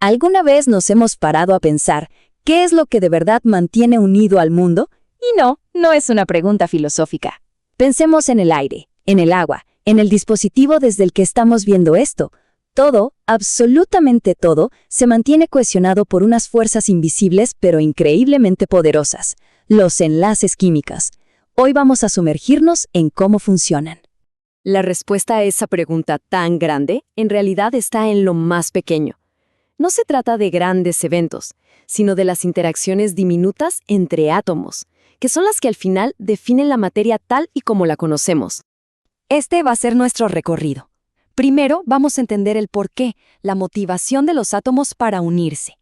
¿Alguna vez nos hemos parado a pensar qué es lo que de verdad mantiene unido al mundo? Y no, no es una pregunta filosófica. Pensemos en el aire, en el agua, en el dispositivo desde el que estamos viendo esto. Todo, absolutamente todo, se mantiene cohesionado por unas fuerzas invisibles pero increíblemente poderosas, los enlaces químicos. Hoy vamos a sumergirnos en cómo funcionan. La respuesta a esa pregunta tan grande en realidad está en lo más pequeño. No se trata de grandes eventos, sino de las interacciones diminutas entre átomos, que son las que al final definen la materia tal y como la conocemos. Este va a ser nuestro recorrido. Primero vamos a entender el porqué, la motivación de los átomos para unirse.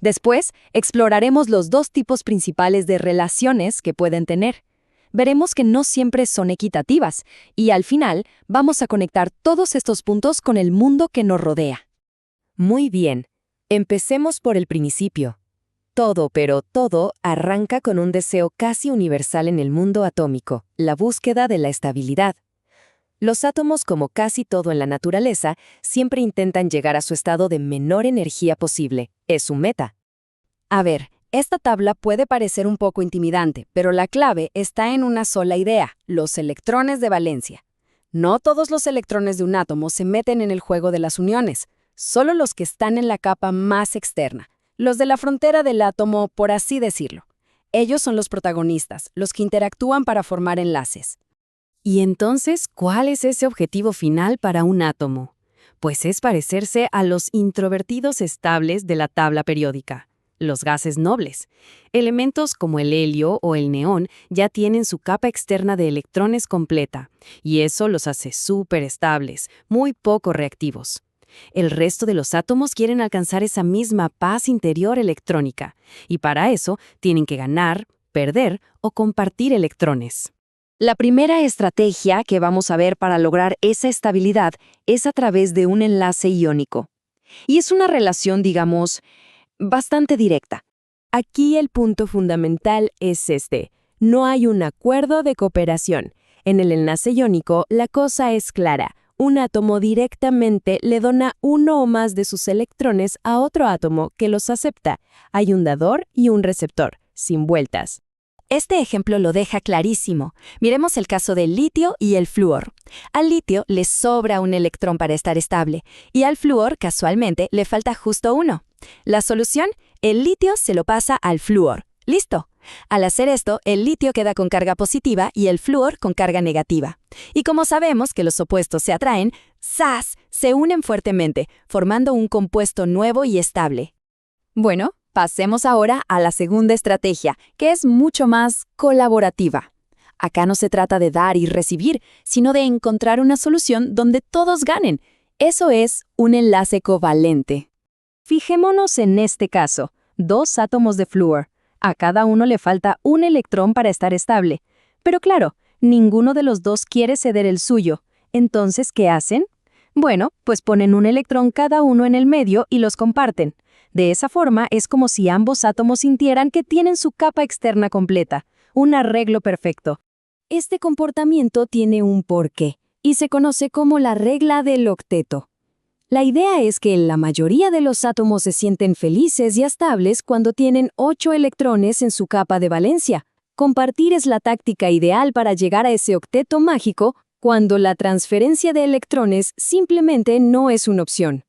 Después, exploraremos los dos tipos principales de relaciones que pueden tener. Veremos que no siempre son equitativas, y al final vamos a conectar todos estos puntos con el mundo que nos rodea. Muy bien, empecemos por el principio. Todo, pero todo, arranca con un deseo casi universal en el mundo atómico, la búsqueda de la estabilidad. Los átomos, como casi todo en la naturaleza, siempre intentan llegar a su estado de menor energía posible. Es su meta. A ver, esta tabla puede parecer un poco intimidante, pero la clave está en una sola idea, los electrones de valencia. No todos los electrones de un átomo se meten en el juego de las uniones, solo los que están en la capa más externa, los de la frontera del átomo, por así decirlo. Ellos son los protagonistas, los que interactúan para formar enlaces. ¿Y entonces cuál es ese objetivo final para un átomo? Pues es parecerse a los introvertidos estables de la tabla periódica, los gases nobles. Elementos como el helio o el neón ya tienen su capa externa de electrones completa, y eso los hace súper estables, muy poco reactivos. El resto de los átomos quieren alcanzar esa misma paz interior electrónica, y para eso tienen que ganar, perder o compartir electrones. La primera estrategia que vamos a ver para lograr esa estabilidad es a través de un enlace iónico. Y es una relación, digamos, bastante directa. Aquí el punto fundamental es este: no hay un acuerdo de cooperación. En el enlace iónico, la cosa es clara. Un átomo directamente le dona uno o más de sus electrones a otro átomo que los acepta. Hay un dador y un receptor, sin vueltas. Este ejemplo lo deja clarísimo. Miremos el caso del litio y el flúor. Al litio le sobra un electrón para estar estable, y al flúor, casualmente, le falta justo uno. La solución: el litio se lo pasa al flúor. ¡Listo! Al hacer esto, el litio queda con carga positiva y el flúor con carga negativa. Y como sabemos que los opuestos se atraen, ¡zas!, se unen fuertemente, formando un compuesto nuevo y estable. Bueno, pasemos ahora a la segunda estrategia, que es mucho más colaborativa. Acá no se trata de dar y recibir, sino de encontrar una solución donde todos ganen. Eso es un enlace covalente. Fijémonos en este caso, dos átomos de flúor. A cada uno le falta un electrón para estar estable. Pero claro, ninguno de los dos quiere ceder el suyo. Entonces, ¿qué hacen? Bueno, pues ponen un electrón cada uno en el medio y los comparten. De esa forma es como si ambos átomos sintieran que tienen su capa externa completa, un arreglo perfecto. Este comportamiento tiene un porqué y se conoce como la regla del octeto. La idea es que la mayoría de los átomos se sienten felices y estables cuando tienen 8 electrones en su capa de valencia. Compartir es la táctica ideal para llegar a ese octeto mágico cuando la transferencia de electrones simplemente no es una opción.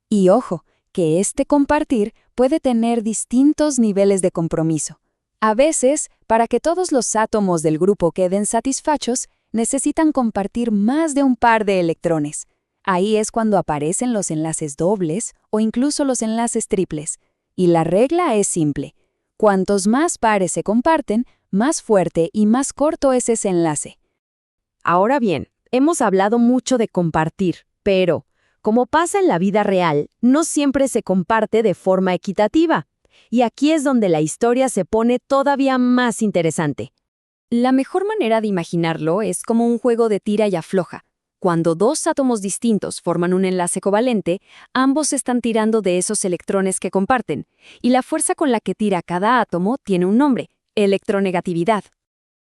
Y ojo, que este compartir puede tener distintos niveles de compromiso. A veces, para que todos los átomos del grupo queden satisfechos, necesitan compartir más de un par de electrones. Ahí es cuando aparecen los enlaces dobles o incluso los enlaces triples. Y la regla es simple: cuantos más pares se comparten, más fuerte y más corto es ese enlace. Ahora bien, hemos hablado mucho de compartir, pero, como pasa en la vida real, no siempre se comparte de forma equitativa. Y aquí es donde la historia se pone todavía más interesante. La mejor manera de imaginarlo es como un juego de tira y afloja. Cuando dos átomos distintos forman un enlace covalente, ambos están tirando de esos electrones que comparten, y la fuerza con la que tira cada átomo tiene un nombre: electronegatividad.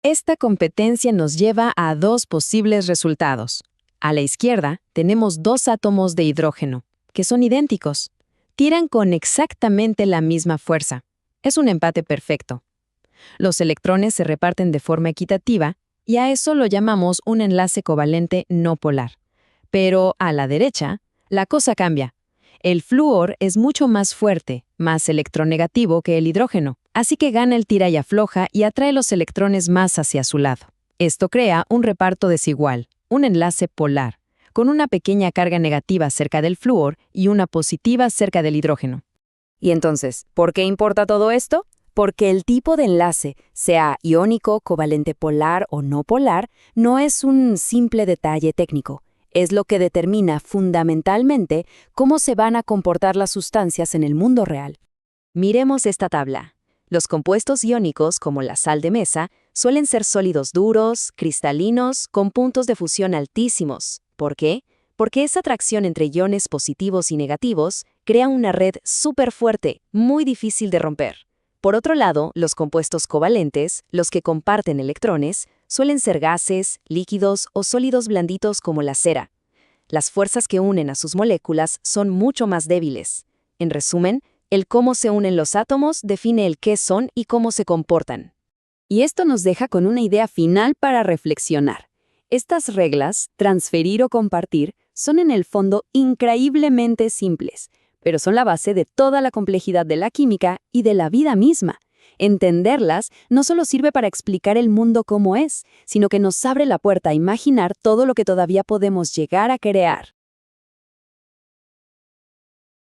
Esta competencia nos lleva a dos posibles resultados. A la izquierda tenemos dos átomos de hidrógeno, que son idénticos. tiran con exactamente la misma fuerza. Es un empate perfecto. Los electrones se reparten de forma equitativa y a eso lo llamamos un enlace covalente no polar. Pero a la derecha, la cosa cambia. El flúor es mucho más fuerte, más electronegativo que el hidrógeno, así que gana el tira y afloja y atrae los electrones más hacia su lado. Esto crea un reparto desigual, un enlace polar, con una pequeña carga negativa cerca del flúor y una positiva cerca del hidrógeno. Y entonces, ¿por qué importa todo esto? Porque el tipo de enlace, sea iónico, covalente polar o no polar, no es un simple detalle técnico. Es lo que determina fundamentalmente cómo se van a comportar las sustancias en el mundo real. Miremos esta tabla. Los compuestos iónicos, como la sal de mesa, suelen ser sólidos duros, cristalinos, con puntos de fusión altísimos. ¿Por qué? Porque esa atracción entre iones positivos y negativos crea una red súper fuerte, muy difícil de romper. Por otro lado, los compuestos covalentes, los que comparten electrones, suelen ser gases, líquidos o sólidos blanditos como la cera. Las fuerzas que unen a sus moléculas son mucho más débiles. En resumen, el cómo se unen los átomos define el qué son y cómo se comportan. Y esto nos deja con una idea final para reflexionar. Estas reglas, transferir o compartir, son en el fondo increíblemente simples, pero son la base de toda la complejidad de la química y de la vida misma. Entenderlas no solo sirve para explicar el mundo como es, sino que nos abre la puerta a imaginar todo lo que todavía podemos llegar a crear.